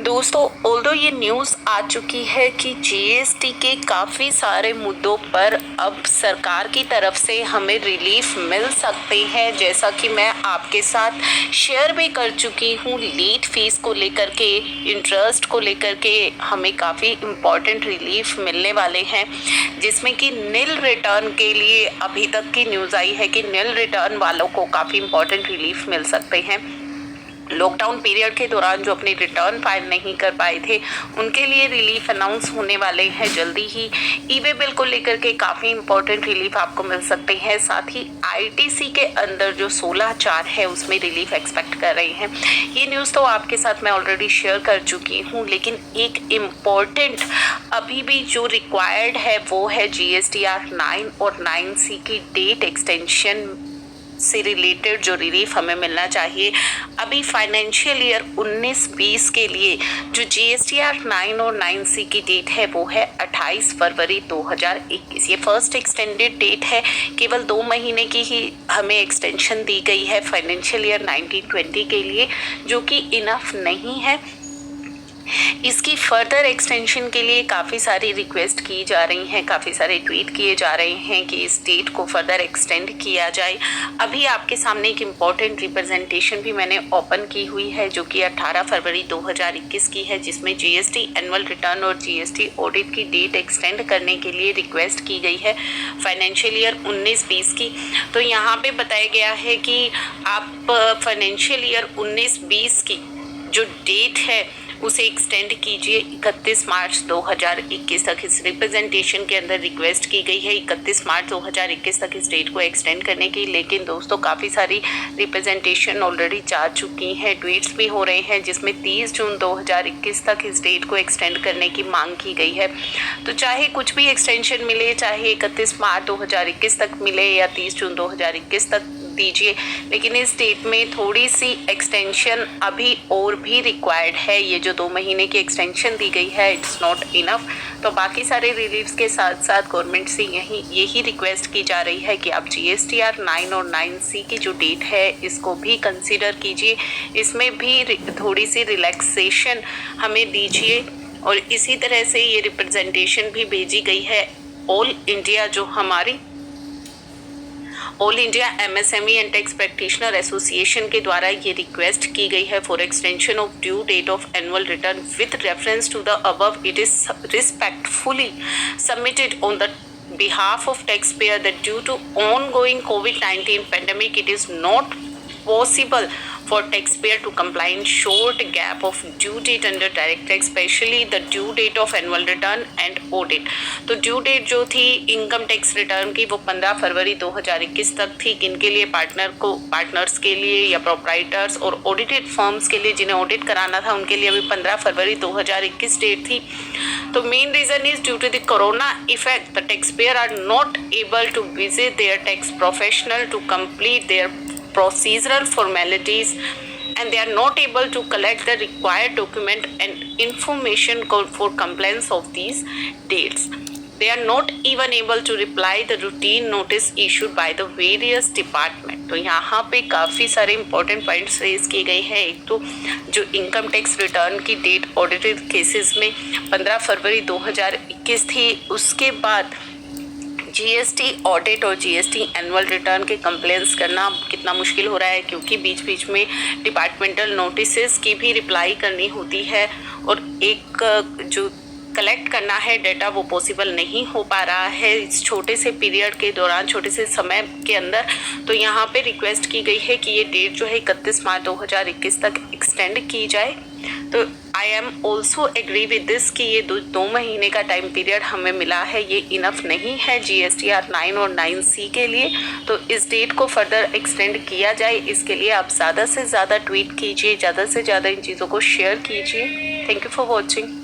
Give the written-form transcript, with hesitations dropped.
दोस्तों, ऑल्दो ये न्यूज़ आ चुकी है कि जीएसटी के काफ़ी सारे मुद्दों पर अब सरकार की तरफ से हमें रिलीफ मिल सकते हैं। जैसा कि मैं आपके साथ शेयर भी कर चुकी हूँ, लेट फीस को लेकर के, इंटरेस्ट को लेकर के हमें काफ़ी इम्पॉर्टेंट रिलीफ मिलने वाले हैं, जिसमें कि नील रिटर्न के लिए अभी तक की न्यूज़ आई है कि नील रिटर्न वालों को काफ़ी इम्पॉर्टेंट रिलीफ मिल सकते हैं। लॉकडाउन पीरियड के दौरान जो अपनी रिटर्न फाइल नहीं कर पाए थे, उनके लिए रिलीफ अनाउंस होने वाले हैं जल्दी ही। ई-वे बिल को लेकर के काफ़ी इंपॉर्टेंट रिलीफ आपको मिल सकते हैं। साथ ही आईटीसी के अंदर जो 16/4 है उसमें रिलीफ एक्सपेक्ट कर रहे हैं। ये न्यूज़ तो आपके साथ मैं ऑलरेडी शेयर कर चुकी हूँ, लेकिन एक इम्पॉर्टेंट अभी भी जो रिक्वायर्ड है वो है GSTR 9 और 9C की डेट एक्सटेंशन से रिलेटेड जो रिलीफ हमें मिलना चाहिए। अभी फाइनेंशियल ईयर 19-20 के लिए जो GSTR 9 और 9C की डेट है वो है 28 फरवरी 2021। ये फर्स्ट एक्सटेंडेड डेट है, केवल 2 महीने की ही हमें एक्सटेंशन दी गई है फाइनेंशियल ईयर 19-20 के लिए, जो कि इनफ नहीं है। इसकी फर्दर एक्सटेंशन के लिए काफ़ी सारी रिक्वेस्ट की जा रही हैं, काफ़ी सारे ट्वीट किए जा रहे हैं कि इस डेट को फर्दर एक्सटेंड किया जाए। अभी आपके सामने एक इम्पॉर्टेंट रिप्रेजेंटेशन भी मैंने ओपन की हुई है, जो कि 18 फरवरी 2021 की है, जिसमें जीएसटी एनुअल रिटर्न और जीएसटी ऑडिट की डेट एक्सटेंड करने के लिए रिक्वेस्ट की गई है फाइनेंशियल ईयर 19-20 की। तो यहाँ पे बताया गया है कि आप फाइनेंशियल ईयर 19-20 की जो डेट है उसे एक्सटेंड कीजिए 31 मार्च 2021 तक। इस रिप्रेजेंटेशन के अंदर रिक्वेस्ट की गई है 31 मार्च 2021 तक इस डेट को एक्सटेंड करने की। लेकिन दोस्तों, काफ़ी सारी रिप्रेजेंटेशन ऑलरेडी जा चुकी हैं, ट्वीट्स भी हो रहे हैं, जिसमें 30 जून 2021 तक इस डेट को एक्सटेंड करने की मांग की गई है। तो चाहे कुछ भी एक्सटेंशन मिले, चाहे 31 मार्च 2021 तक मिले या 30 जून 2021 तक दीजिए, लेकिन इस डेट में थोड़ी सी एक्सटेंशन अभी और भी रिक्वायर्ड है। ये जो 2 महीने की एक्सटेंशन दी गई है, इट्स नॉट इनफ। तो बाकी सारे रिलीफ्स के साथ साथ गवर्नमेंट से यही रिक्वेस्ट की जा रही है कि आप GSTR 9 और 9C की जो डेट है इसको भी कंसीडर कीजिए, इसमें भी थोड़ी सी रिलैक्सेशन हमें दीजिए। और इसी तरह से ये रिप्रेजेंटेशन भी भेजी गई है ऑल इंडिया, जो हमारी all India MSME and tax practitioner association के द्वारा ये रिक्वेस्ट की गई है for extension of due date of annual return with reference to the above. It is respectfully submitted on the behalf of taxpayer that due to ongoing COVID-19 pandemic, it is not possible for taxpayer to comply in short gap of due date under direct tax, especially the due date of annual return and audit। तो due date जो थी income tax return की वो 15 फरवरी 2021 तक थी। किनके लिए? Partners के लिए या प्रोप्राइटर्स और ऑडिटेड फर्म्स के लिए जिन्हें ऑडिट कराना था उनके लिए अभी 15 फरवरी 2021 डेट थी। तो main reason is due to the corona effect the taxpayer are not able to visit their tax professional to complete their procedural formalities, and they are not able to collect the required document and information for compliance of these dates. They are not even able to reply the routine notice issued by the various department। तो यहाँ पे काफ़ी सारे important points raise किए गए हैं। एक तो जो इनकम टैक्स रिटर्न की डेट ऑडिटेड केसेस में 15 फरवरी 2021 थी, उसके बाद GST ऑडिट और GST एनुअल रिटर्न के कंप्लेंट्स करना कितना मुश्किल हो रहा है, क्योंकि बीच बीच में डिपार्टमेंटल नोटिसेस की भी रिप्लाई करनी होती है और एक जो कलेक्ट करना है डाटा वो पॉसिबल नहीं हो पा रहा है इस छोटे से पीरियड के दौरान, छोटे से समय के अंदर। तो यहाँ पे रिक्वेस्ट की गई है कि ये डेट जो है 31 मार्च 2021 तक एक्सटेंड की जाए। तो I am also agree with this कि ये 2 महीने का टाइम पीरियड हमें मिला है, ये इनफ नहीं है GSTR 9 और 9C के लिए। तो इस डेट को फर्दर एक्सटेंड किया जाए, इसके लिए आप ज़्यादा से ज़्यादा ट्वीट कीजिए, ज़्यादा से ज़्यादा इन चीज़ों को शेयर कीजिए। Thank you for watching.